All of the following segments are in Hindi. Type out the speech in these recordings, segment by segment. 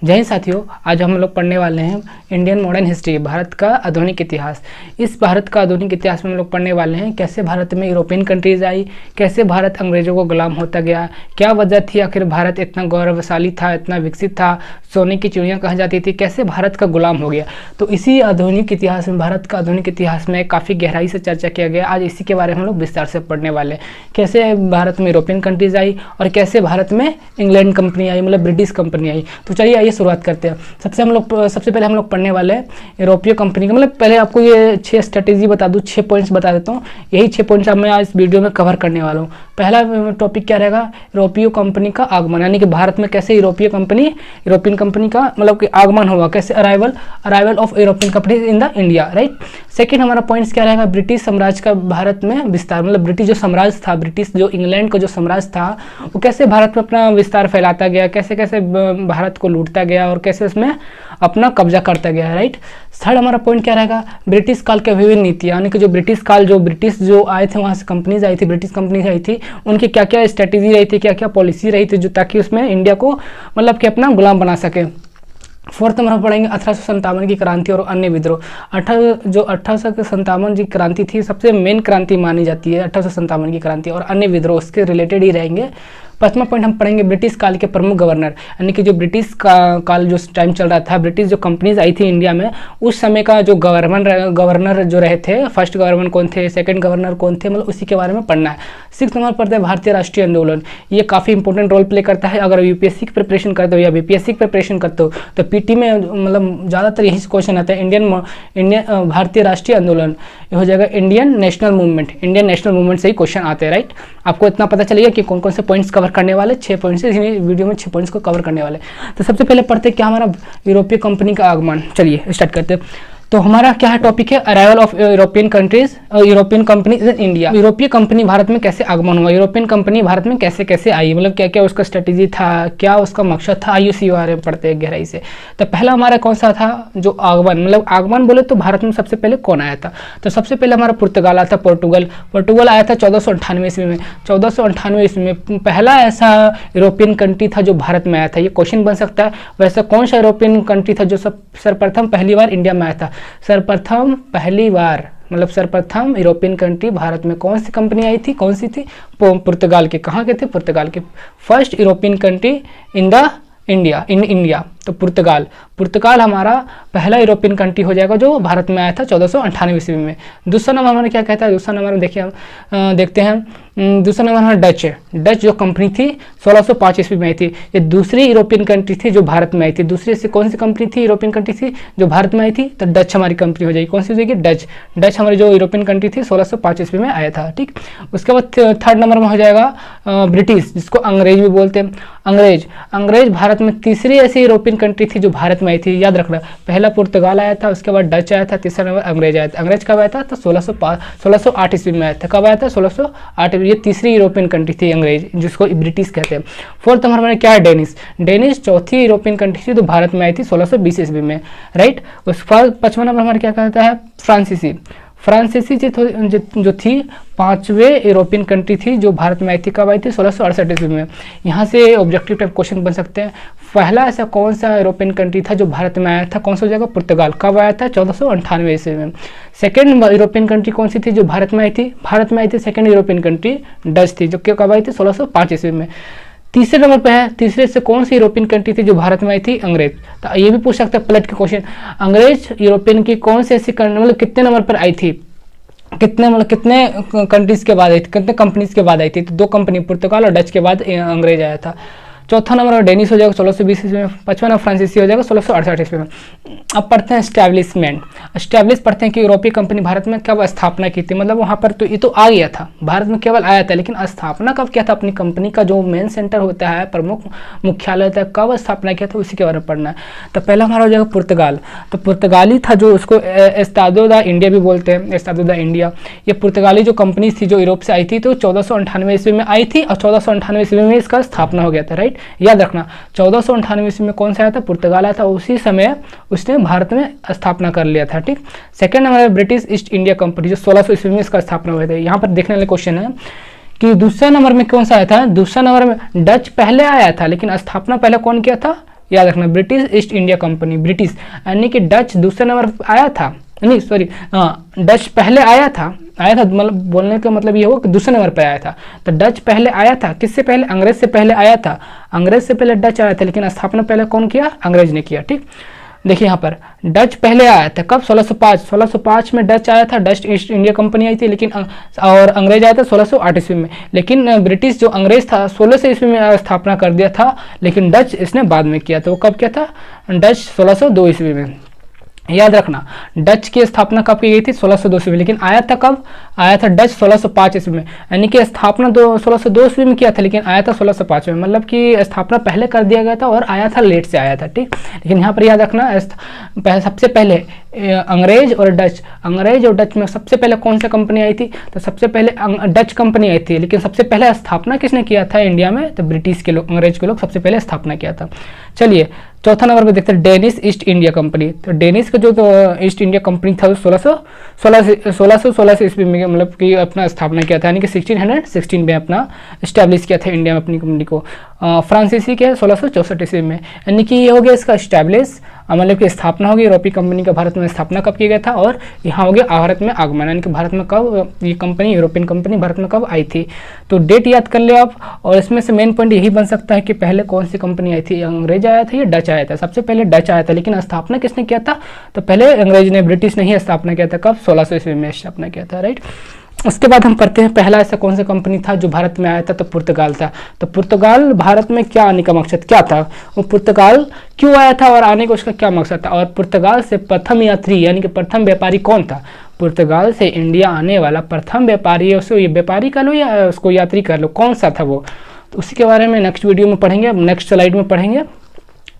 जय हिंद साथियों, आज हम लोग पढ़ने वाले हैं इंडियन मॉडर्न हिस्ट्री, भारत का आधुनिक इतिहास। इस भारत का आधुनिक इतिहास में हम लोग पढ़ने वाले हैं कैसे भारत में यूरोपियन कंट्रीज आई, कैसे भारत अंग्रेजों को गुलाम होता गया, क्या वजह थी आखिर भारत इतना गौरवशाली था, इतना विकसित था, सोने की चिड़िया कहा जाती थी, कैसे भारत का गुलाम हो गया। तो इसी आधुनिक इतिहास में, भारत का आधुनिक इतिहास में काफ़ी गहराई से चर्चा किया गया। आज इसी के बारे में हम लोग विस्तार से पढ़ने वाले हैं, कैसे भारत में यूरोपियन कंट्रीज आई और कैसे भारत में इंग्लैंड कंपनी आई, मतलब ब्रिटिश कंपनी आई। तो चलिए आइए शुरुआत करते हैं। सबसे पहले हम लोग पढ़ने वाले हैं यूरोपीय कंपनी का। मतलब पहले आपको ये 6 स्ट्रेटेजी बता दूं, 6 पॉइंट्स बता देता हूँ। यही 6 पॉइंट्स अब मैं आज इस वीडियो में कवर करने वाला हूँ। पहला टॉपिक क्या रहेगा, यूरोपीय कंपनी का आगमन, यानी कि भारत में कैसे यूरोपियन कंपनी का मतलब कि आगमन हुआ, कैसे arrival of European company in the India, right. Second हमारा पॉइंट्स क्या रहेगा, ब्रिटिश साम्राज्य का भारत में विस्तार, मतलब ब्रिटिश जो साम्राज्य था, ब्रिटिश जो इंग्लैंड का जो साम्राज्य था वो कैसे भारत में अपना विस्तार फैलाता गया, कैसे कैसे भारत को लूटता गया और कैसे उसमें अपना कब्जा करता गया, राइट। थर्ड हमारा पॉइंट क्या रहेगा, ब्रिटिश काल के विभिन्न नीतियाँ, यानी कि जो ब्रिटिश जो आए थे, वहाँ से कंपनीज आई थी, ब्रिटिश कंपनीज आई थी, उनकी क्या क्या स्ट्रेटेजी रही थी, क्या क्या पॉलिसी रही थी, जो ताकि उसमें इंडिया को मतलब कि अपना गुलाम बना सके। फोर्थ नंबर पर पढ़ेंगे 1857 की क्रांति और अन्य विद्रोह। 1857 की क्रांति थी, सबसे मेन क्रांति मानी जाती है 1857 की क्रांति, और अन्य विद्रोह उसके रिलेटेड ही रहेंगे। पांचवा पॉइंट हम पढ़ेंगे ब्रिटिश काल के प्रमुख गवर्नर, यानी कि जो ब्रिटिश काल जो टाइम चल रहा था, ब्रिटिश जो कंपनीज आई थी इंडिया में, उस समय का जो गवर्नर जो रहे थे, फर्स्ट गवर्नर कौन थे, सेकंड गवर्नर कौन थे, मतलब उसी के बारे में पढ़ना है। सिक्स नंबर पर भारतीय राष्ट्रीय आंदोलन, ये काफ़ी इंपॉर्टेंट रोल प्ले करता है। अगर यूपीएससी की प्रिपरेशन करते हो या बीपीएससी की प्रिपरेशन करते हो तो पीटी में मतलब ज़्यादातर यही क्वेश्चन आता है। इंडियन भारतीय राष्ट्रीय आंदोलन ये हो जाएगा इंडियन नेशनल मूवमेंट से ही क्वेश्चन आते हैं, राइट। आपको इतना पता चलेगा कि कौन कौन से पॉइंट्स कवर करने वाले, 6 पॉइंट्स, इस वीडियो में 6 पॉइंट्स को कवर करने वाले। तो सबसे पहले पढ़ते हैं क्या हमारा यूरोपीय कंपनी का आगमन। चलिए स्टार्ट करते हैं। तो हमारा क्या है टॉपिक है, arrival of European company in India. यूरोपीय कंपनी भारत में कैसे आगमन हुआ, यूरोपियन कंपनी भारत में कैसे कैसे आई, मतलब क्या क्या उसका स्ट्रेटेजी था, क्या उसका मकसद था, आइए उसी बारे में पढ़ते हैं गहराई से। तो पहला हमारा कौन सा था, जो आगमन, मतलब आगमन बोले तो भारत में सबसे पहले कौन आया था, तो सबसे पहले हमारा पुर्तगाल आया था। पोर्टुगल आया था 1498 ईस्वी में। 1498 ईस्वी में पहला ऐसा यूरोपियन कंट्री था जो भारत में आया था। ये क्वेश्चन बन सकता है, वैसे कौन सा यूरोपियन कंट्री था जो सर्वप्रथम पहली बार इंडिया में आया था। सर्वप्रथम यूरोपियन कंट्री भारत में कौन सी कंपनी आई थी, कौन सी थी, पुर्तगाल के। कहाँ के थे, पुर्तगाल के। First European country in India, तो पुर्तगाल हमारा पहला यूरोपियन कंट्री हो जाएगा जो भारत में आया था 1498 ईस्वी में। दूसरा नंबर हमारा क्या कहता है, दूसरा नंबर देखिए हम देखते हैं। दूसरा नंबर हमारा डच जो कंपनी थी 1605 ईस्वी में आई थी। ये दूसरी यूरोपियन कंट्री थी जो भारत में आई थी। दूसरी से कौन सी कंपनी थी, यूरोपियन कंट्री थी जो भारत में आई थी, तो डच हमारी कंपनी हो जाएगी। कौन सी हो जाएगी, डच हमारी जो यूरोपियन कंट्री थी 1605 ईस्वी में आया था, ठीक। उसके बाद थर्ड नंबर में हो जाएगा ब्रिटिश, जिसको अंग्रेज भी बोलते हैं। अंग्रेज भारत में तीसरी ऐसी यूरोपियन कंट्री थी जो भारत में आई थी, याद रखना। पहला पुर्तगाल आया था, उसके बाद डच आया था, तीसरा नंबर अंग्रेज आया था। अंग्रेज कब आया था, तो 1608 ईस्वी में आया था। कब आया था, 1608। ये तीसरी यूरोपियन कंट्री थी अंग्रेज, जिसको ब्रिटिश कहते हैं। फोर्थ नंबर में क्या है, डेनिश चौथी यूरोपियन कंट्री थी जो भारत में आई थी 1620 ईस्वी में, राइट। उसके बाद 5वां नंबर हमारा क्या कहता है, फ्रांसीसी जो थी 5वें यूरोपियन कंट्री थी जो भारत में आई थी। कब आई थी, 1668 ईस्वी में। यहाँ से ऑब्जेक्टिव टाइप क्वेश्चन बन सकते हैं। पहला ऐसा कौन सा यूरोपियन कंट्री था जो भारत में आया था, कौन सा हो जाएगा, पुर्तगाल। कब आया था, 1498 ईस्वी में। सेकेंड यूरोपियन कंट्री कौन सी थी जो भारत में आई थी, सेकेंड यूरोपियन कंट्री डच थी, जो कि कब आई थी, 1605 ईस्वी में। तीसरे नंबर पे है, तीसरे से कौन सी यूरोपियन कंट्री थी जो भारत में आई थी, अंग्रेज। तो ये भी पूछ सकता है पलट के क्वेश्चन, अंग्रेज यूरोपियन की कौन सी ऐसी मतलब कितने नंबर पर आई थी, कितने कंट्रीज के बाद आई थी, कितने कंपनीज के बाद आई थी, तो 2 कंपनी, पुर्तगाल और डच के बाद अंग्रेज आया था। चौथा नंबर डेनिश हो जाएगा 1620 ईस्वी में। 5वां नंबर फ्रांसीसी हो जाएगा 1668 ईस्वी में। अब पढ़ते हैं एस्टैब्लिश पढ़ते हैं कि यूरोपीय कंपनी भारत में कब स्थापना की थी, मतलब वहाँ पर तो ये तो आ गया था, भारत में केवल आया था, लेकिन स्थापना कब किया था अपनी कंपनी का, जो मेन सेंटर होता है, प्रमुख मुख्यालय होता है, कब स्थापना किया था, उसी के बारे में पढ़ना है। तो पहला हमारा हो जाएगा पुर्तगाल, तो पुर्तगाली था जो उसको एस्तादो दा इंडिया भी बोलते हैं, एस्तादो दा इंडिया। ये पुर्तगाली जो कंपनी थी जो यूरोप से आई थी, तो 1498 ईस्वी में आई थी और 1498 ईस्वी में इसका स्थापना हो गया था, राइट। याद रखना 1498 ईस्वी में कौन सा आया था, पुर्तगाल आया था, उसी समय उसने भारत में स्थापना कर लिया था, ठीक। Second number British east India company जो 1600 ईस्वी में इसका स्थापना हुआ था। यहाँ पर देखने वाले क्वेश्चन है कि दूसरा नंबर में कौन सा आया था, दूसरा नंबर में डच पहले आया था, लेकिन स्थापना पहले कौन किया था, याद रखना, British east India company, British यानी कि डच दूसरे नंबर पर आया था, नहीं सॉरी, डच पहले आया था, मतलब बोलने का मतलब ये हो कि दूसरे नंबर पर आया था। तो डच पहले आया था, किससे पहले? अंग्रेज से पहले आया था, अंग्रेज से पहले डच आया था, लेकिन स्थापना पहले कौन किया? अंग्रेज ने किया। ठीक, देखिए यहाँ पर डच पहले आया था, कब? 1605 में डच आया था, डच ईस्ट इंडिया कंपनी आई थी, लेकिन और अंग्रेज आया था 1608 ईस्वी में। लेकिन ब्रिटिश जो अंग्रेज था 1600 ईस्वी में स्थापना कर दिया था, लेकिन डच इसने बाद में किया था। वो कब किया था? डच 1602 ईस्वी में। याद रखना, डच की स्थापना कब की गई थी? 1602 ईस्वी में, लेकिन आया था कब? आया था डच 1605 ईस्वी में, यानी कि स्थापना 1602 ईस्वी में किया था, लेकिन आया था 1605 में, मतलब कि स्थापना पहले कर दिया गया था और आया था लेट से आया था। ठीक, लेकिन यहाँ पर याद रखना सबसे पहले अंग्रेज और डच में सबसे पहले कौन सी कंपनी आई थी? तो सबसे पहले डच कंपनी आई थी, लेकिन सबसे पहले स्थापना किसने किया था इंडिया में? तो ब्रिटिश के लोग, अंग्रेज के लोग सबसे पहले स्थापना किया था। चलिए चौथा नंबर पे देखते हैं डेनिश ईस्ट इंडिया कंपनी। तो डेनिश का जो ईस्ट इंडिया कंपनी था 1616 ईस्वी में मतलब कि अपना स्थापना किया था, यानी कि 1616 में अपना इस्टेब्लिश किया था इंडिया में अपनी कंपनी को। फ्रांसीसी के 1664 ईस्वी में, यानी कि ये हो गया इसका इस्टेब्लिश, मतलब कि स्थापना होगी। यूरोपीय कंपनी का भारत में स्थापना कब किया गया था और यहाँ हो गया भारत में आगमन, यानी कि भारत में कब ये कंपनी, यूरोपियन कंपनी भारत में कब आई थी। तो डेट याद कर ले आप, और इसमें से मेन पॉइंट यही बन सकता है कि पहले कौन सी कंपनी आई थी, अंग्रेज आया था या डच आया था? सबसे पहले डच आया था, लेकिन स्थापना किसने किया था? तो पहले अंग्रेज ने, ब्रिटिश ने ही स्थापना किया था। कब? 1600 ईस्वी में स्थापना किया था। राइट, उसके बाद हम पढ़ते हैं पहला ऐसा कौन सा कंपनी था जो भारत में आया था? तो पुर्तगाल था। तो पुर्तगाल भारत में क्या आने का मकसद क्या था? वो पुर्तगाल क्यों आया था और आने का उसका क्या मकसद था? और पुर्तगाल से प्रथम यात्री यानी कि प्रथम व्यापारी कौन था? पुर्तगाल से इंडिया आने वाला प्रथम व्यापारी, उसको ये व्यापारी कर लो या उसको यात्री कर लो, कौन सा था वो? तो उसी के बारे में नेक्स्ट वीडियो में पढ़ेंगे, नेक्स्ट स्लाइड में पढ़ेंगे।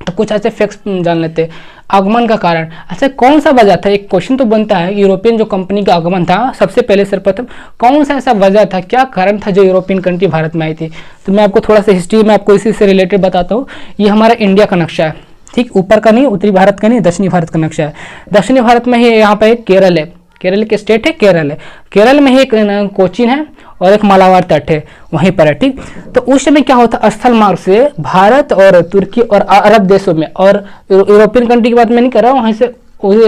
तो कुछ ऐसे फैक्ट्स जान लेते हैं। आगमन का कारण, अच्छा कौन सा वजह था? एक क्वेश्चन तो बनता है, यूरोपियन जो कंपनी का आगमन था सबसे पहले सर्वप्रथम कौन सा ऐसा वजह था, क्या कारण था जो यूरोपियन कंट्री भारत में आई थी? तो मैं आपको थोड़ा सा हिस्ट्री में आपको इसी से रिलेटेड बताता हूँ। ये हमारा इंडिया का नक्शा है, ठीक, ऊपर का नहीं, उत्तरी भारत का नहीं, दक्षिणी भारत का नक्शा है। दक्षिणी भारत में ही यहाँ पे केरल है, केरल के स्टेट है केरल है, केरल में ही एक कोचीन है और एक मालाबार तट है, वहीं पर है। ठीक, तो उस समय क्या होता, स्थल मार्ग से भारत और तुर्की और अरब देशों में, और यूरोपियन कंट्री की बात मैं नहीं कर रहा हूँ, वहीं से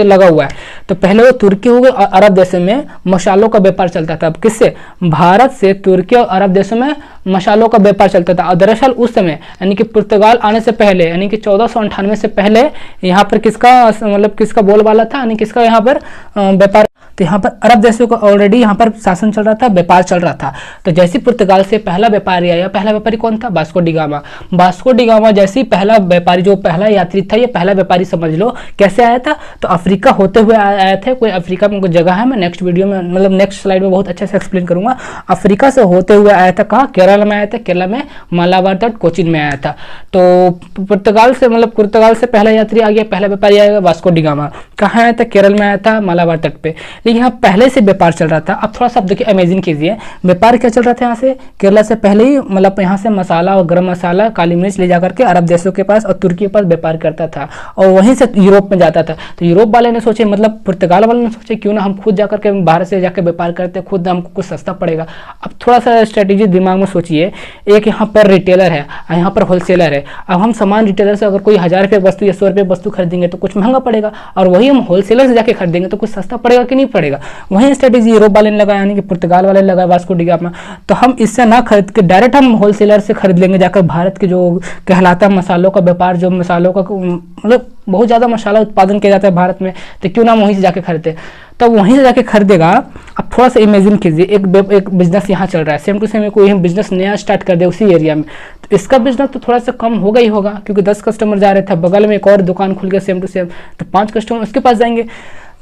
लगा हुआ है। तो पहले वो तुर्की हो गए और अरब देशों में मसालों का व्यापार चलता था। अब किससे? भारत से तुर्की और अरब देशों में मसालों का व्यापार चलता था। और दरअसल उस समय यानी कि पुर्तगाल आने से पहले, यानी कि 1498 से पहले यहाँ पर किसका मतलब किसका बोलबाला था, यानी किसका यहाँ पर व्यापार? तो यहाँ पर अरब देशों का ऑलरेडी यहाँ पर शासन चल रहा था, व्यापार चल रहा था। तो जैसे पुर्तगाल से पहला व्यापारी आया, पहला व्यापारी कौन था? Vasco D gamma. Vasco D gamma जैसे पहला व्यापारी, जो पहला यात्री था, ये पहला व्यापारी समझ लो। कैसे आया था? तो अफ्रीका होते हुए आया था। कोई अफ्रीका में कोई जगह है, मैं नेक्स्ट वीडियो में मतलब नेक्स्ट स्लाइड में बहुत अच्छे से एक्सप्लेन करूंगा। अफ्रीका से होते हुए आया था, कहाँ? केरल में आया था, केरल में मालाबार तट कोचीन में आया था। तो पुर्तगाल से मतलब पुर्तगाल से पहला यात्री आ गया, पहला व्यापारी आया वास्को डी गामा। कहाँ आया था? केरल में आया था, मालाबार तट पे। लेकिन यहाँ पहले से व्यापार चल रहा था। अब थोड़ा सा देखिए, इमेजिन कीजिए व्यापार क्या चल रहा था यहाँ से, केरला से पहले ही मतलब यहाँ से मसाला और गरम मसाला, काली मिर्च ले जाकर के अरब देशों के पास और तुर्की के पास व्यापार करता था, और वहीं से यूरोप में जाता था। तो यूरोप वाले ने सोचे, मतलब पुर्तगाल वाले ने सोचे, क्यों ना हम खुद जाकर के भारत से जाकर व्यापार करते, खुद हमको कुछ सस्ता पड़ेगा। अब थोड़ा सा स्ट्रेटेजी दिमाग में सोचिए, एक यहाँ पर रिटेलर है, यहाँ पर होलसेलर है। अब हम सामान रिटेलर से अगर कोई 1000 रुपये वस्तु या 100 रुपये वस्तु खरीदेंगे तो कुछ महंगा पड़ेगा, और वही हम होलसेलर से जाकर खरीदेंगे तो कुछ सस्ता पड़ेगा कि नहीं पड़ेगा। वही स्ट्रेटेजी यूरोप वाले ने लगाया, यानी कि पुर्तगाल वाले ने लगाया वास्को डी गामा। तो हम इससे ना खरीद के डायरेक्ट हम होलसेलर से खरीद लेंगे जाकर। भारत के जो कहलाता है मसालों का व्यापार, जो मसालों का मतलब बहुत ज़्यादा मसाला उत्पादन किया जाता है भारत में, तो क्यों ना वहीं से जाके खरीदे। तो वहीं से जाके खरीदेगा। अब थोड़ा सा इमेजिन कीजिए, एक बिजनेस यहाँ चल रहा है, सेम टू सेम कोई हम बिजनेस नया स्टार्ट कर दे उसी एरिया में, तो इसका बिजनेस तो थोड़ा सा कम होगा ही होगा, क्योंकि 10 कस्टमर जा रहे थे, बगल में एक और दुकान खुल गया सेम टू सेम, तो 5 कस्टमर उसके पास जाएंगे।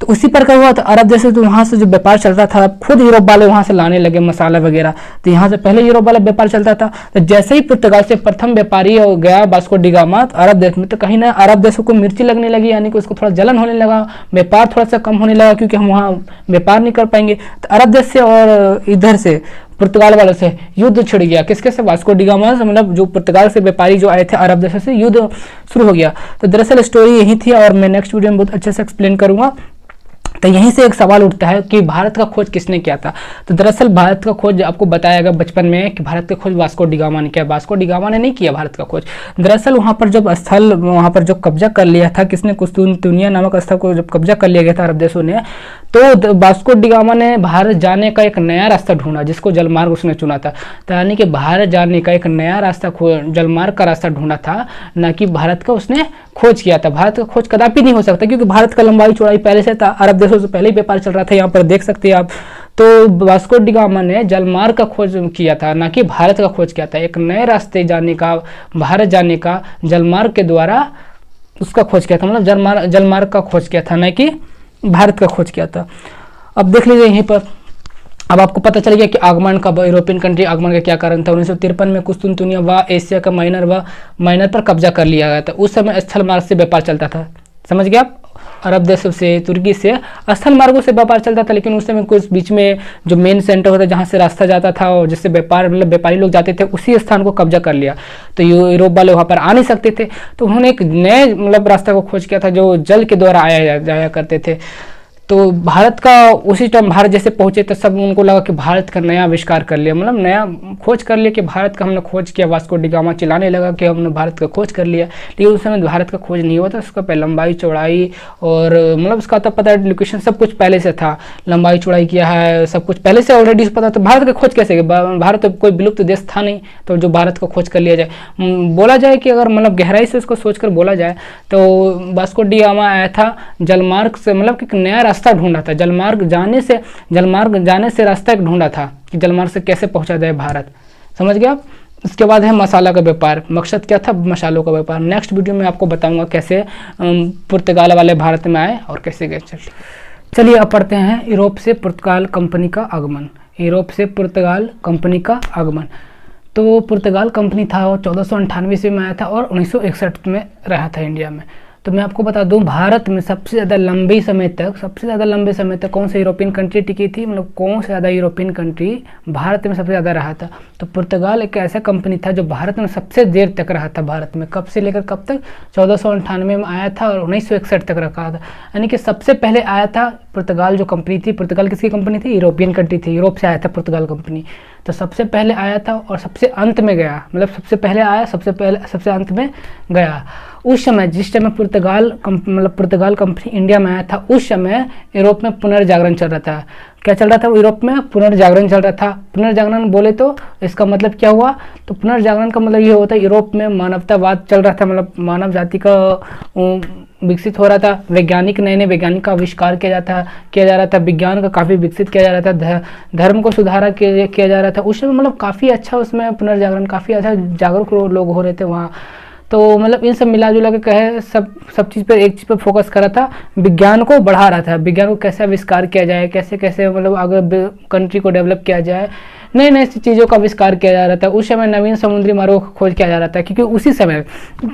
तो उसी प्रकार हुआ। तो अरब जैसे तो वहाँ से जो व्यापार चल रहा था, खुद यूरोप वाले वहाँ से लाने लगे मसाला वगैरह। तो यहाँ से पहले यूरोप वाला व्यापार चलता था। तो जैसे ही पुर्तगाल से प्रथम व्यापारी हो गया वास्को डी गामा अरब देश में, तो कहीं ना अरब देशों को मिर्ची लगने लगी, यानी कि उसको थोड़ा जलन होने लगा, व्यापार थोड़ा सा कम होने लगा, क्योंकि हम वहाँ व्यापार नहीं कर पाएंगे। तो अरब देश से और इधर से पुर्तगाल वालों से युद्ध छिड़ गया। किसके से? वास्को डी गामा से, मतलब जो पुर्तगाल से व्यापारी जो आए थे अरब देशों से, युद्ध शुरू हो गया। तो दरअसल स्टोरी यही थी, और मैं नेक्स्ट वीडियो में बहुत अच्छे से एक्सप्लेन करूंगा। तो यहीं से एक सवाल उठता है कि भारत का खोज किसने किया था। तो दरअसल भारत का खोज आपको बताया गया बचपन में कि भारत का खोज वास्को डी गामा ने किया। वास्को डी गामा ने नहीं किया भारत का खोज। दरअसल वहाँ पर जब स्थल, वहाँ पर जो कब्जा कर लिया था किसने, कुस्तुनतुनिया नामक स्थल को जब कब्जा कर लिया गया था अरब देशों ने, तो वास्को डी गामा ने भारत जाने का एक नया रास्ता ढूंढा, जिसको जलमार्ग उसने चुना था। तो यानी कि भारत जाने का एक नया रास्ता, जलमार्ग का रास्ता ढूंढा था, ना कि भारत का उसने खोज किया था। भारत का खोज कदापि नहीं हो सकता, क्योंकि भारत का लंबाई चौड़ाई पहले से था, अरब देशों से पहले ही व्यापार चल रहा था, यहाँ पर देख सकते हैं आप। तो वास्को डी गामा ने जलमार्ग का खोज किया था, ना कि भारत का खोज किया था। एक नए रास्ते जाने का, भारत जाने का जलमार्ग के द्वारा उसका खोज किया था, मतलब जलमार्ग का खोज किया था, ना कि भारत का खोज किया था। अब देख लीजिए यहीं पर, अब आपको पता चल गया कि आगमन का, यूरोपियन कंट्री आगमन का क्या कारण था। 1953 में कुस्तुनतुनिया व एशिया का माइनर पर कब्जा कर लिया गया था। उस समय स्थल मार्ग से व्यापार चलता था, समझ गए आप। अरब देशों से, तुर्की से स्थल मार्गों से व्यापार चलता था, लेकिन उस समय कुछ बीच में जो मेन सेंटर होता है जहाँ से रास्ता जाता था और जिससे व्यापार, मतलब व्यापारी लोग जाते थे, उसी स्थान को कब्जा कर लिया। तो यूरोप वाले वहाँ पर आ नहीं सकते थे, तो उन्होंने एक नए मतलब रास्ता को खोज किया था जो जल के द्वारा आया जाया करते थे। तो भारत का उसी टाइम भारत जैसे पहुंचे तो सब उनको लगा कि भारत का नया आविष्कार कर लिया, मतलब नया खोज कर लिया कि भारत का हमने खोज किया। वास्को डी गामा चिल्लाने लगा कि हमने भारत का खोज कर लिया, लेकिन उस समय भारत का खोज नहीं हुआ था। उसका पहले लंबाई चौड़ाई और मतलब उसका तो पता है, लोकेशन सब कुछ पहले से था, लंबाई चौड़ाई किया है, सब कुछ पहले से ऑलरेडी पता। तो भारत का खोज कैसे किया? भारत तो कोई विलुप्त देश था नहीं, तो जो भारत का खोज कर लिया जाए, बोला जाए कि अगर मतलब गहराई से उसको सोच कर बोला जाए तो वास्को डी गामा आया था जलमार्ग से, मतलब कि नया रास्ता ढूंढा था। जलमार्ग जाने से रास्ता एक ढूंढा था कि जलमार्ग से कैसे पहुंचा जाए भारत, समझ गए आप। इसके बाद है मसाला का व्यापार। मकसद क्या था? मसालों का व्यापार। नेक्स्ट वीडियो में आपको बताऊंगा कैसे पुर्तगाल वाले भारत में आए और कैसे गए। चलिए अब पढ़ते हैं यूरोप से पुर्तगाल कंपनी का आगमन। यूरोप से पुर्तगाल कंपनी का आगमन। तो पुर्तगाल कंपनी था वो 1498 ईस्वी में आया था और 1961 में रहा था इंडिया में। तो मैं आपको बता दूं, भारत में सबसे ज़्यादा लंबे समय तक कौन सा यूरोपियन कंट्री टिकी थी, मतलब कौन सा ज़्यादा यूरोपियन कंट्री भारत में सबसे ज़्यादा रहा था। तो पुर्तगाल एक ऐसा कंपनी था जो भारत में सबसे देर तक रहा था। भारत में कब से लेकर कब तक? 1498 में आया था और 1961 तक रखा था। यानी कि सबसे पहले आया था पुर्तगाल जो कंपनी थी। पुर्तगाल किसकी कंपनी थी? यूरोपियन कंट्री थी, यूरोप से आया था पुर्तगाल कंपनी। तो सबसे पहले आया था और सबसे अंत में गया, मतलब सबसे पहले आया, सबसे अंत में गया। उस समय जिस समय पुर्तगाल कंपनी इंडिया में आया था, उस समय यूरोप में पुनर्जागरण चल रहा था। क्या चल रहा था? यूरोप में पुनर्जागरण चल रहा था। पुनर्जागरण बोले तो इसका मतलब क्या हुआ? तो पुनर्जागरण का मतलब ये होता है यूरोप में मानवतावाद चल रहा था, मतलब मानव जाति का विकसित हो रहा था। वैज्ञानिक, नए वैज्ञानिक का आविष्कार किया जा रहा था। विज्ञान का काफ़ी विकसित किया जा रहा था। धर्म को सुधारा किया जा रहा था। उस समय मतलब काफ़ी अच्छा उसमें पुनर्जागरण, काफ़ी अच्छा जागरूक लोग हो रहे थे वहाँ। तो मतलब इन सब मिला जुला के कहे सब चीज़ पर, एक चीज़ पर फोकस कर रहा था, विज्ञान को बढ़ा रहा था। विज्ञान को कैसे आविष्कार किया जाए, कैसे कैसे मतलब आगे कंट्री को डेवलप किया जाए, नए नए चीज़ों का आविष्कार किया जा रहा था। उस समय नवीन समुद्री मार्गों का खोज किया जा रहा था, क्योंकि उसी समय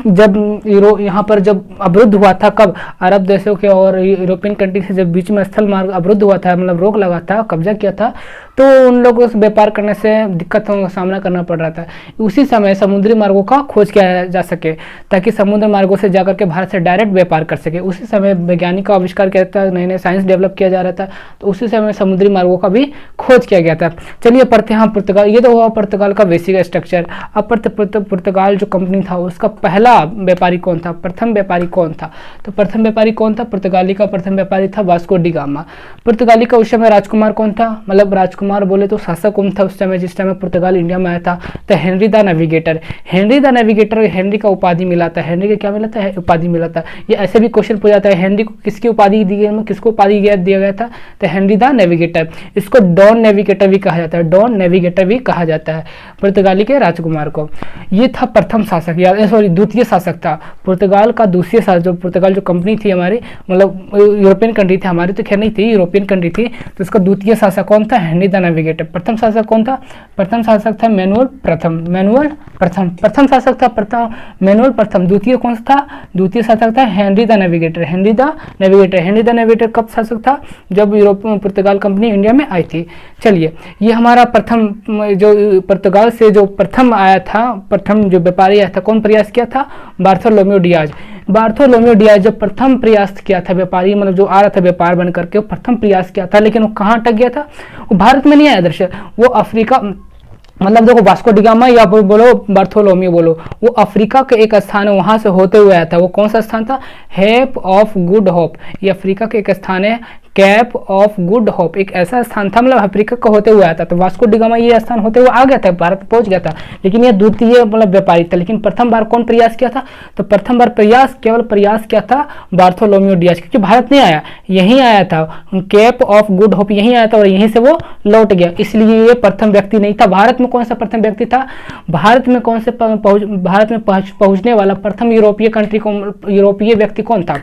जब यहाँ पर जब अवरुद्ध हुआ था, कब? अरब देशों के और यूरोपियन कंट्री से जब बीच में स्थल मार्ग अवरुद्ध हुआ था, मतलब रोक लगा था, कब्जा किया था, तो उन लोगों से व्यापार करने से दिक्कतों का सामना करना पड़ रहा था। उसी समय समुद्री मार्गों का खोज किया जा सके, ताकि समुद्र मार्गों से जाकर के भारत से डायरेक्ट व्यापार कर सके। उसी समय वैज्ञानिक का आविष्कार किया था, नए नए साइंस डेवलप किया जा रहा था, तो उसी समय समुद्री मार्गों का भी खोज किया गया था। चलिए पढ़ते हैं पुर्तगाल। ये तो हुआ पुर्तगाल का बेसिक स्ट्रक्चर। अब पुर्तगाल जो कंपनी था उसका पहला व्यापारी कौन था? प्रथम व्यापारी कौन था? तो प्रथम व्यापारी कौन था? पुर्तगाली का प्रथम व्यापारी था वास्को डी गामा। पुर्तगाली का उस समय राजकुमार कौन था? मतलब राजकुमार बोले तो शासक कौन था उस समय जिस समय पुर्तगाल इंडिया में आया था? तो हेनरी द नेविगेटर। हेनरी का उपाधि मिला था। हेनरी का क्या मिला था? उपाधि मिला था। ये ऐसे भी क्वेश्चन पूछा जाता है, हेनरी को किसकी उपाधि दी गई, किसको उपाधि दिया गया था? तो हेनरी द नेविगेटर। इसको डॉन नेविगेटर भी कहा जाता है, डॉन नेविगेटर भी कहा जाता है पुर्तगाली के राजकुमार को। ये था प्रथम शासक, द्वितीय शासक था पुर्तगाल का। दूसरी शासक जो पुर्तगाल जो कंपनी थी हमारी, मतलब यूरोपियन कंट्री थी हमारी, तो खैर नहीं थी, यूरोपियन कंट्री थी, तो इसका द्वितीय शासक कौन था? Henry the navigator. प्रथम शासक कौन था? प्रथम शासक था मैनुअल प्रथम। प्रथम शासक था मैनुअल प्रथम। द्वितीय कौन सा था? द्वितीय शासक था Henry the navigator. Henry the navigator कब शासक था? जब यूरोप पुर्तगाल कंपनी इंडिया में आई थी। चलिए, ये हमारा प्रथम जो पुर्तगाल से जो प्रथम आया था, प्रथम जो व्यापारी आया था, कौन प्रयास किया था? बार्थोलोमेओ डियाज। बार्थोलोमेओ डियाज जब प्रथम प्रयास किया था व्यापारी, मतलब जो आ रहा था व्यापार बन करके, वो प्रथम प्रयास किया था, लेकिन वो कहाँ अटक गया था? वो भारत में नहीं आया दरअसल, वो अफ्रीका, मतलब देखो वास्को डिगामा या बोलो बार्थोलोमेओ बोलो, वो अफ्रीका के एक स्थान है, वहां से होते हुए आया था। वो कौन सा स्थान था? हेप ऑफ गुड होप। ये अफ्रीका के एक स्थान है, कैप ऑफ गुड होप, एक ऐसा स्थान था, मतलब अफ्रीका का होते हुए आता। तो वास्को डिगामा ये स्थान होते हुए आ गया था, भारत पहुंच गया था, लेकिन ये द्वितीय मतलब व्यापारी था। लेकिन प्रथम बार कौन प्रयास किया था? तो प्रथम बार केवल प्रयास किया था बार्थोलोमेओ डियाज, क्योंकि भारत नहीं आया, यहीं आया था, कैप ऑफ गुड होप यहीं आया था और यहीं से वो लौट गया, इसलिए ये प्रथम व्यक्ति नहीं था। भारत में कौन सा प्रथम व्यक्ति था? भारत में पहुंचने वाला प्रथम यूरोपीय व्यक्ति कौन था?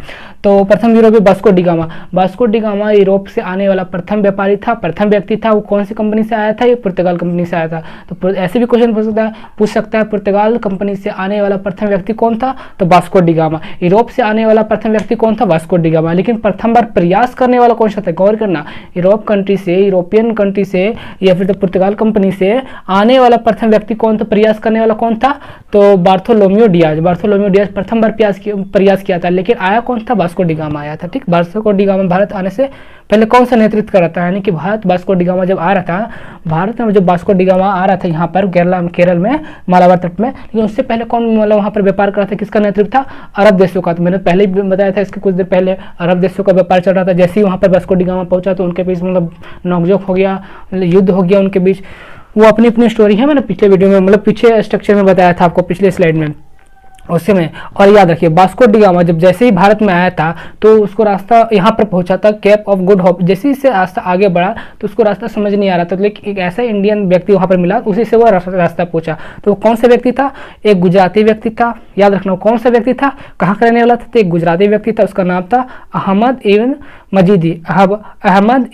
तो प्रथम यूरोपीय वास्को डिगामा यूरोप से आने वाला प्रथम व्यापारी था, प्रथम व्यक्ति था। वो कौन सी कंपनी से आया था? ये पुर्तगाल कंपनी से आया था। तो ऐसे भी क्वेश्चन पूछ सकता है पुर्तगाल कंपनी से आने वाला प्रथम व्यक्ति कौन था? तो वास्को डिगामा। यूरोप से आने वाला प्रथम व्यक्ति कौन था? Vasco da Gama. लेकिन प्रथम बार प्रयास करने वाला कौन सा था? गौर करना, यूरोपियन कंट्री से या फिर तो पुर्तगाल कंपनी से आने वाला प्रथम व्यक्ति कौन था? प्रयास करने वाला कौन था? तो बार्थोलोमेओ डियाज प्रथम बार प्रयास किया था, लेकिन आया कौन था? वास्को डिगामा आया था। ठीक, वास्को डिगामा भारत आने से पहले कौन सा नेतृत्व कर रहा था? यानी कि भारत वास्को डिगामा जब आ रहा था, भारत में जब वास्को डिगामा आ रहा था यहाँ पर केरल में मालाबार तट में, लेकिन उससे पहले कौन मतलब वहाँ पर व्यापार कर रहा था? किसका नेतृत्व था? अरब देशों का। तो मैंने पहले ही बताया था, इसके कुछ देर पहले अरब देशों का व्यापार चल रहा था। जैसे ही वहाँ पर वास्को डिगामा पहुंचा तो उनके बीच मतलब नोकझोंक हो गया, युद्ध हो गया उनके बीच। वो अपनी अपनी स्टोरी है, मैंने पिछले वीडियो में मतलब पीछे स्ट्रक्चर में बताया था आपको, पिछले स्लाइड में उसी में। और याद रखिए, वास्को डिगामा जब जैसे ही भारत में आया था तो उसको रास्ता यहाँ पर पहुंचा था, केप ऑफ गुड होप। जैसे ही से रास्ता आगे बढ़ा तो उसको रास्ता समझ नहीं आ रहा था, लेकिन एक ऐसा इंडियन व्यक्ति वहाँ पर मिला, उसी से वो रास्ता पूछा। तो कौन सा व्यक्ति था? एक गुजराती व्यक्ति था। याद रखना कौन सा व्यक्ति था, कहाँ का रहने वाला था? तो एक गुजराती व्यक्ति था, उसका नाम था अहमद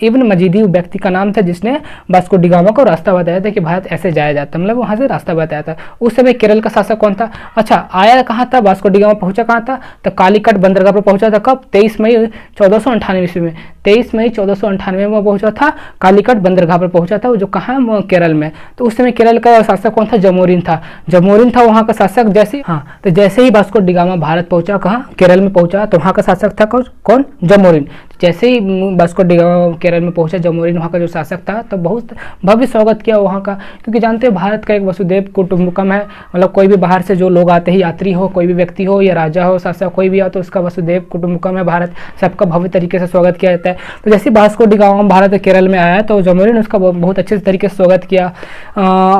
इब्न मजीदी व्यक्ति का नाम था, जिसने वास्को डिगामा को रास्ता बताया था कि भारत ऐसे जाया जाता, मतलब वहाँ से रास्ता बताया था। उस समय केरल का शासक कौन था? अच्छा, आया कहाँ था? वास्को डिगामा पहुंचा कहाँ था? तो कालीकट बंदरगाह पर पहुंचा था। कब? 23 मई 1498 ईस्वी में। 23 मई 1498 में पहुंचा था, कालीकट बंदरगाह पर पहुंचा था, जो कहाँ है? केरल में। तो उस समय केरल का शासक कौन था? जमोरिन था वहाँ का शासक। जैसे ही वास्को डिगामा भारत पहुंचा, कहाँ? केरल में पहुंचा, तो वहाँ का शासक था कौन? जमोरिन। जैसे ही वास्को डिगामा केरल में पहुंचा, जमोरिन वहाँ का जो शासक था, तो बहुत भव्य स्वागत किया वहाँ का, क्योंकि जानते हैं भारत का एक वसुधैव कुटुंबकम है, मतलब कोई भी बाहर से जो लोग आते हैं, यात्री हो, कोई भी व्यक्ति हो या राजा हो, शासक कोई भी हो, तो उसका वसुधैव कुटुंबकम है भारत, सबका भव्य तरीके से स्वागत किया जाता है। तो जैसे वास्को डिगामा भारत केरल में आया तो जमोरिन उसका बहुत अच्छे तरीके से स्वागत किया।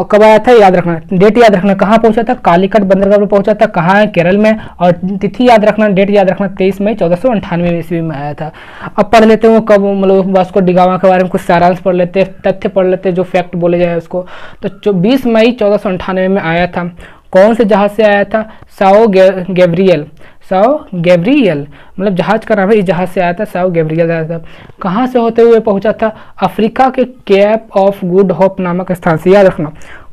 कब आया था? याद रखना, डेट याद रखना, कहाँ पहुंचा था? कालीकट बंदरगाह पर पहुंचा था, कहाँ है? केरल में। और तिथि याद रखना, डेट याद रखना, 23 मई 1498 ईस्वी में आया था। अब पढ़ लेते हैं कब, मतलब वास्को डिगामा के बारे में कुछ सारांश पढ़ लेते, तथ्य पढ़ लेते, जो फैक्ट बोले जाए उसको। तो 20 मई 1498 में आया था। कौन से जहाज से आया था? साओ गैब्रियल, मतलब जहाज का नाम है, इस जहाज से आया था, साओ गैब्रियल आया था। कहाँ से होते हुए पहुंचा था? अफ्रीका के कैप ऑफ गुड होप नामक स्थान से। याद रखना,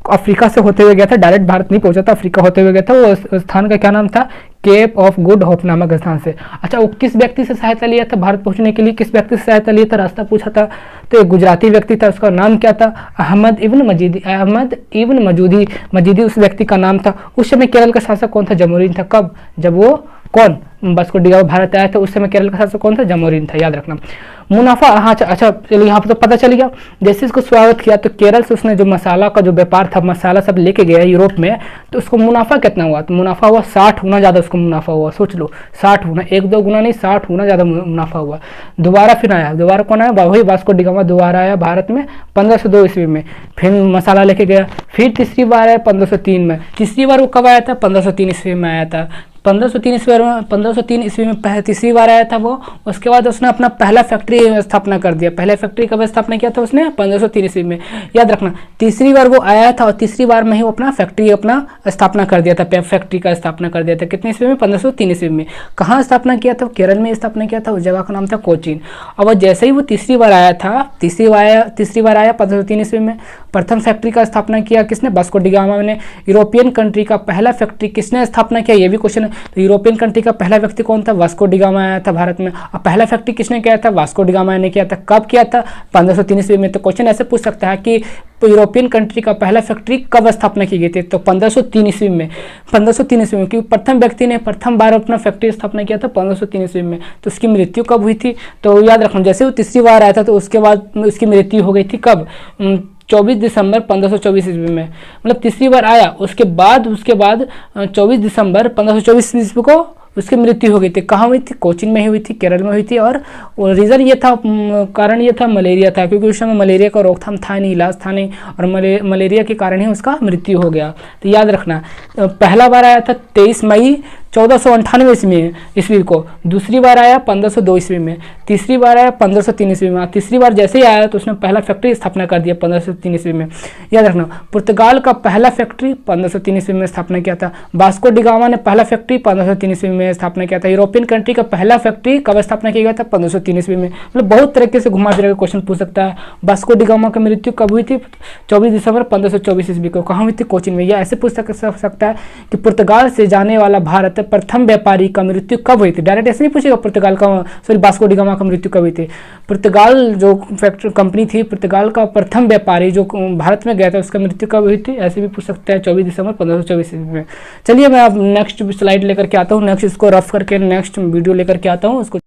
अफ्रीका से होते हुए गया था, डायरेक्ट भारत नहीं पहुंचा था, अफ्रीका होते हुए गया था। वो स्थान का क्या नाम था? केप ऑफ गुड होप नामक स्थान से। अच्छा, वो किस व्यक्ति से सहायता लिया था भारत पहुंचने के लिए? किस व्यक्ति से सहायता लिया था? रास्ता पूछा था, तो एक गुजराती व्यक्ति था, उसका नाम क्या था? अहमद इब्न मजीदी उस व्यक्ति का नाम था। उस समय केरल का शासक कौन था? जमोरिन था। कब? जब वो कौन वास्को डिगामा भारत आया था, उस समय केरल का शासक कौन था? जमोरिन था। याद रखना। मुनाफा, हाँ अच्छा चलिए, यहाँ पर तो पता चल गया। जैसे इसको स्वागत किया तो केरल से उसने जो मसाला का जो व्यापार था, मसाला सब लेके गया यूरोप में, तो उसको मुनाफा कितना हुआ? तो मुनाफा हुआ 60 गुना ज़्यादा उसको मुनाफा हुआ। सोच लो, 60 गुना, 1-2 गुना नहीं, 60 गुना ज़्यादा मुनाफा हुआ। दोबारा फिर आया, दोबारा कौन आया? वही वास्को डिगामा दोबारा आया भारत में 1502 ईस्वी में, फिर मसाला लेके गया। फिर तीसरी बार आया 1503 में। तीसरी बार वो कब आया था? 1503 ईस्वी में आया था। 1503 ईस्वी में तीसरी बार आया था वो। उसके बाद उसने अपना पहला फैक्ट्री स्थापना कर दिया। पहले फैक्ट्री कब स्थापना किया था उसने? 1503 ईस्वी में। याद रखना, तीसरी बार वो आया था और तीसरी बार में ही वो अपना फैक्ट्री स्थापना कर दिया था। फैक्ट्री का स्थापना कर दिया था कितने ईस्वी में? 1503 ईस्वी में। कहाँ स्थापना किया था? केरल में स्थापना किया था। उस जगह का नाम था कोचीन। और वो जैसे ही वो तीसरी बार आया था, तीसरी बार आया 1503 ईस्वी में, प्रथम फैक्ट्री का स्थापना किया किसने? वास्को डी गामा ने। यूरोपियन कंट्री का पहला फैक्ट्री किसने स्थापना किया? ये भी क्वेश्चन है। तो यूरोपियन कंट्री का पहला व्यक्ति कौन था? वास्को डी गामा आया था भारत में। और पहला फैक्ट्री किसने किया था? वास्को डी गामा ने किया था। कब किया था? 1503 ईस्वी में। तो क्वेश्चन ऐसे पूछ सकता है कि यूरोपियन कंट्री का पहला फैक्ट्री कब स्थापना की गई थी? तो 1503 ईस्वी में। 1503 ईस्वी में, क्योंकि प्रथम व्यक्ति ने प्रथम बार अपना फैक्ट्री स्थापना किया था 1503 ईस्वी में। तो उसकी मृत्यु कब हुई थी? तो याद रखना, जैसे वो तीसरी बार आया था तो उसके बाद उसकी मृत्यु हो गई थी। कब? 24 दिसंबर 1524 ईस्वी में। मतलब तीसरी बार आया, उसके बाद 24 दिसंबर 1524 ईस्वी को उसकी मृत्यु हो गई थी। कहाँ हुई थी? कोचीन में ही हुई थी, केरल में हुई थी। और रीज़न ये था, कारण ये था मलेरिया था, क्योंकि उस समय मलेरिया का रोकथाम था नहीं, इलाज था नहीं, और मलेरिया के कारण ही उसका मृत्यु हो गया। तो याद रखना, पहला बार आया था 23 मई 1498 ईस्वी को। दूसरी बार आया 1502 ईस्वी में। तीसरी बार आया 1503 ईस्वी में। तीसरी बार जैसे ही आया तो उसने पहला फैक्ट्री स्थापना कर दिया 1503 ईस्वी में। याद रखना, पुर्तगाल का पहला फैक्ट्री 1503 ईस्वी में स्थापना किया था। वास्को डी गामा ने पहला फैक्ट्री 1503 ईस्वी में स्थापना किया था। यूरोपियन कंट्री का पहला फैक्ट्री कब स्थापना किया गया था? 1503 ईस्वी में। मतलब बहुत तरीके से घुमा फिरा के क्वेश्चन पूछ सकता है। वास्को डी गामा की मृत्यु कब हुई थी? 24 दिसंबर 1524 ईस्वी को। कहाँ हुई थी? कोचीन में। यह ऐसे पूछ सकता है कि पुर्तगाल से जाने वाला भारत प्रथम व्यापारी का मृत्यु कब हुई थी? डायरेक्ट ऐसे नहीं पूछेगा पुर्तगाल का, सॉरी, वास्को डी गामा का मृत्यु कब हुई थी। पुर्तगाल जो फैक्ट्री कंपनी थी, पुर्तगाल का प्रथम व्यापारी जो भारत में गया था, उसका मृत्यु कब हुई थी? ऐसे भी पूछ सकते हैं 24 दिसंबर 1524 में। चलिए मैं अब नेक्स्ट स्लाइड लेकर के आता हूँ, नेक्स्ट इसको रफ करके नेक्स्ट वीडियो लेकर के आता हूँ उसको।